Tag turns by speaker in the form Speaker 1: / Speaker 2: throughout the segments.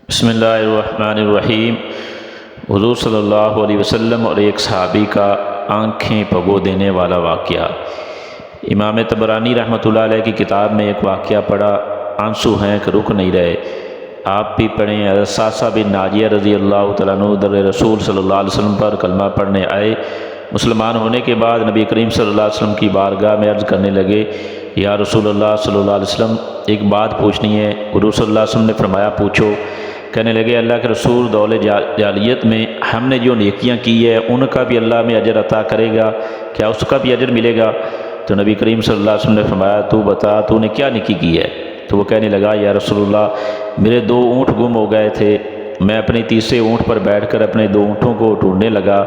Speaker 1: بسم اللہ الرحمن الرحیم۔ حضور صلی اللہ علیہ وسلم اور ایک صحابی کا آنکھیں پگو دینے والا واقعہ۔ امام طبرانی رحمۃ اللہ علیہ کی کتاب میں ایک واقعہ پڑھا، آنسو ہیں کہ رک نہیں رہے۔ آپ بھی پڑھیں۔ حضرت ساسا بن ناجیہ رضی اللہ تعالیٰ عنہ در رسول صلی اللہ علیہ وسلم پر کلمہ پڑھنے آئے۔ مسلمان ہونے کے بعد نبی کریم صلی اللہ علیہ وسلم کی بارگاہ میں عرض کرنے لگے، یا رسول اللہ صلی اللہ علیہ وسلم، ایک بات پوچھنی ہے۔ حضور صلی اللہ علیہ وسلم نے فرمایا، پوچھو۔ کہنے لگے، اللہ کے رسول، دور جاہلیت میں ہم نے جو نیکیاں کی ہے ان کا بھی اللہ میں اجر عطا کرے گا، کیا اس کا بھی اجر ملے گا؟ تو نبی کریم صلی اللہ علیہ وسلم نے فرمایا، تو بتا، تو نے کیا نیکی کی ہے؟ تو وہ کہنے لگا، یا رسول اللہ، میرے 2 اونٹ گم ہو گئے تھے، میں اپنے تیسرے اونٹ پر بیٹھ کر اپنے 2 اونٹوں کو ڈھونڈنے لگا۔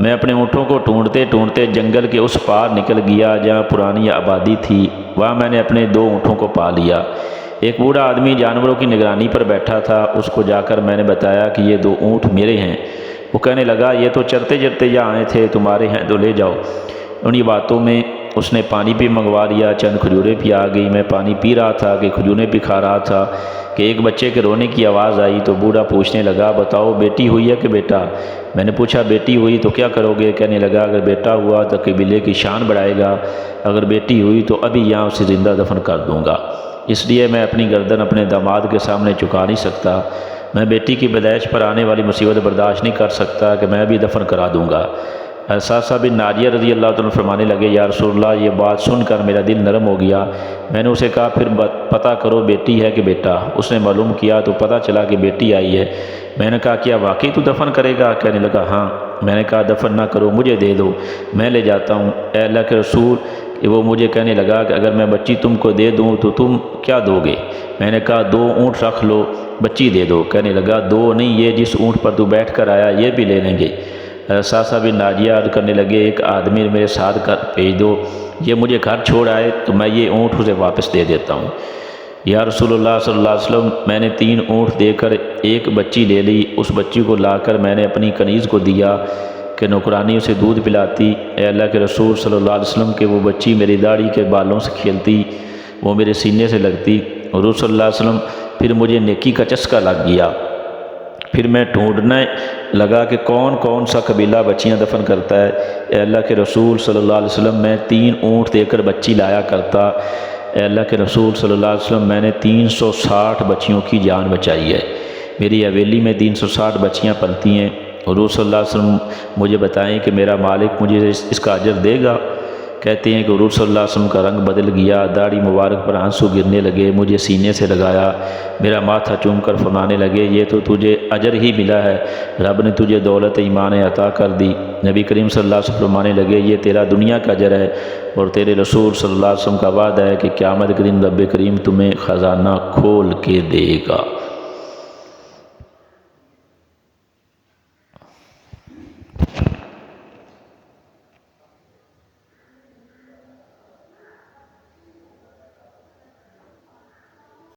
Speaker 1: میں اپنے اونٹوں کو ڈھونڈتے ڈھونڈتے جنگل کے اس پار نکل گیا جہاں پرانی آبادی تھی، وہاں میں نے اپنے 2 اونٹوں کو پا لیا۔ ایک بوڑھا آدمی جانوروں کی نگرانی پر بیٹھا تھا، اس کو جا کر میں نے بتایا کہ یہ 2 اونٹ میرے ہیں۔ وہ کہنے لگا، یہ تو چرتے چرتے یہاں آئے تھے، تمہارے ہیں تو لے جاؤ۔ انہی باتوں میں اس نے پانی بھی منگوا لیا، چند کھجوریں بھی آ گئی۔ میں پانی پی رہا تھا کہ کھجوریں بھی کھا رہا تھا کہ ایک بچے کے رونے کی آواز آئی۔ تو بوڑھا پوچھنے لگا، بتاؤ بیٹی ہوئی ہے کہ بیٹا؟ میں نے پوچھا، بیٹی ہوئی تو کیا کرو گے؟ کہنے لگا، اگر بیٹا ہوا تو قبیلے کی شان بڑھائے گا، اگر بیٹی ہوئی تو ابھی یہاں اسے زندہ دفن کر دوں گا، اس لیے میں اپنی گردن اپنے داماد کے سامنے چکا نہیں سکتا۔ میں بیٹی کی پیدائش پر آنے والی مصیبت برداشت نہیں کر سکتا کہ میں بھی دفن کرا دوں گا۔ ساسا بن ناجیہ رضی اللہ تعالیٰ فرمانے لگے، یا رسول اللہ، یہ بات سن کر میرا دل نرم ہو گیا۔ میں نے اسے کہا، پھر پتہ کرو بیٹی ہے کہ بیٹا؟ اس نے معلوم کیا تو پتہ چلا کہ بیٹی آئی ہے۔ میں نے کہا، کیا واقعی تو دفن کرے گا؟ کہنے لگا، ہاں۔ میں نے کہا، دفن نہ کرو، مجھے دے دو، میں لے جاتا ہوں۔ اے اللہ کے رسول، وہ مجھے کہنے لگا کہ اگر میں بچی تم کو دے دوں تو تم کیا دو گے؟ میں نے کہا، 2 اونٹ رکھ لو، بچی دے دو۔ کہنے لگا، 2 نہیں، یہ جس اونٹ پر تو بیٹھ کر آیا یہ بھی لے لیں گے۔ ساسا بن ناجیہ عرض کرنے لگے، ایک آدمی میرے ساتھ بھیج دو، یہ مجھے گھر چھوڑ آئے تو میں یہ اونٹ اسے واپس دے دیتا ہوں۔ یا رسول اللہ صلی اللہ علیہ وسلم، میں نے 3 اونٹ دے کر ایک بچی لے لی۔ اس بچی کو لا کر میں نے اپنی کنیز کو دیا کہ نوکرانی اسے دودھ پلاتی۔ اے اللہ کے رسول صلی اللہ علیہ وسلم، کہ وہ بچی میری داڑھی کے بالوں سے کھیلتی، وہ میرے سینے سے لگتی۔ حضور صلی اللہ علیہ وسلم، پھر مجھے نیکی کا چسکا لگ گیا۔ پھر میں ڈھونڈنے لگا کہ کون کون سا قبیلہ بچیاں دفن کرتا ہے۔ اے اللہ کے رسول صلی اللہ علیہ وسلم، میں 3 اونٹ دے کر بچی لایا کرتا۔ اے اللہ کے رسول صلی اللہ علیہ وسلم، میں نے 360 بچیوں کی جان بچائی ہے۔ میری حویلی میں 360 بچیاں پلتی ہیں۔ حضور صلی اللہ علیہ وسلم، مجھے بتائیں کہ میرا مالک مجھے اس کا اجر دے گا؟ کہتے ہیں کہ حضور صلی اللہ علیہ وسلم کا رنگ بدل گیا، داڑھی مبارک پر آنسو گرنے لگے، مجھے سینے سے لگایا، میرا ماتھا چوم کر فرمانے لگے، یہ تو تجھے اجر ہی ملا ہے، رب نے تجھے دولت ایمان عطا کر دی۔ نبی کریم صلی اللہ علیہ وسلم فرمانے لگے، یہ تیرا دنیا کا اجر ہے، اور تیرے رسول صلی اللہ علیہ وسلم کا وعدہ ہے کہ قیامت کے دن رب کریم تمہیں خزانہ کھول کے دے گا۔